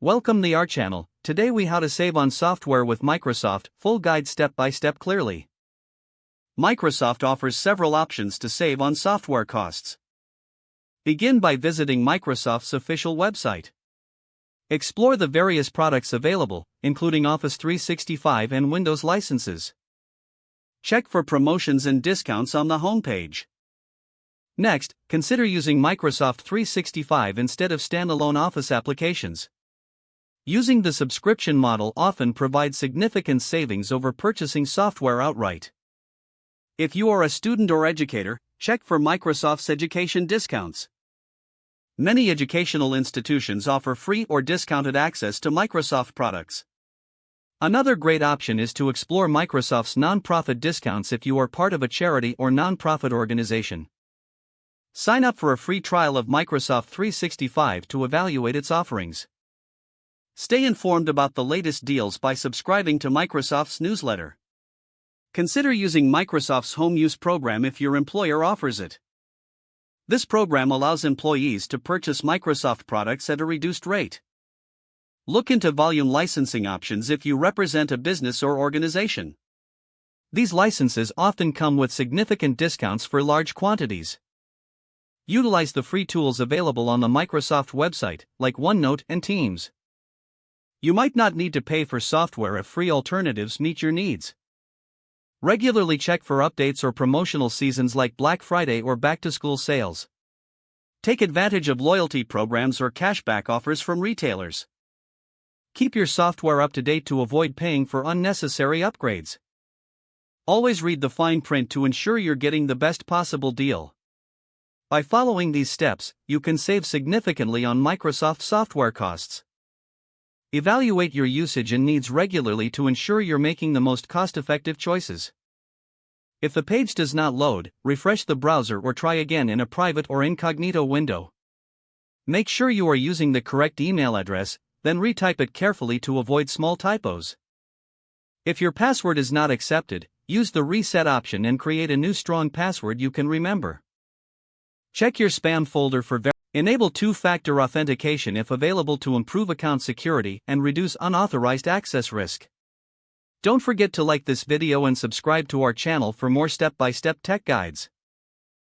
Welcome to our channel. Today we how to save on software with Microsoft, full guide step by step clearly. Microsoft offers several options to save on software costs. Begin by visiting Microsoft's official website. Explore the various products available, including Office 365 and Windows licenses. Check for promotions and discounts on the homepage. Next, consider using Microsoft 365 instead of standalone Office applications. Using the subscription model often provides significant savings over purchasing software outright. If you are a student or educator, check for Microsoft's education discounts. Many educational institutions offer free or discounted access to Microsoft products. Another great option is to explore Microsoft's non-profit discounts if you are part of a charity or non-profit organization. Sign up for a free trial of Microsoft 365 to evaluate its offerings. Stay informed about the latest deals by subscribing to Microsoft's newsletter. Consider using Microsoft's Home Use program if your employer offers it. This program allows employees to purchase Microsoft products at a reduced rate. Look into volume licensing options if you represent a business or organization. These licenses often come with significant discounts for large quantities. Utilize the free tools available on the Microsoft website, like OneNote and Teams. You might not need to pay for software if free alternatives meet your needs. Regularly check for updates or promotional seasons like Black Friday or back-to-school sales. Take advantage of loyalty programs or cashback offers from retailers. Keep your software up to date to avoid paying for unnecessary upgrades. Always read the fine print to ensure you're getting the best possible deal. By following these steps, you can save significantly on Microsoft software costs. Evaluate your usage and needs regularly to ensure you're making the most cost-effective choices. If the page does not load, refresh the browser or try again in a private or incognito window. Make sure you are using the correct email address, then retype it carefully to avoid small typos. If your password is not accepted, use the reset option and create a new strong password you can remember. Check your spam folder for Enable two-factor authentication if available to improve account security and reduce unauthorized access risk. Don't forget to like this video and subscribe to our channel for more step-by-step tech guides.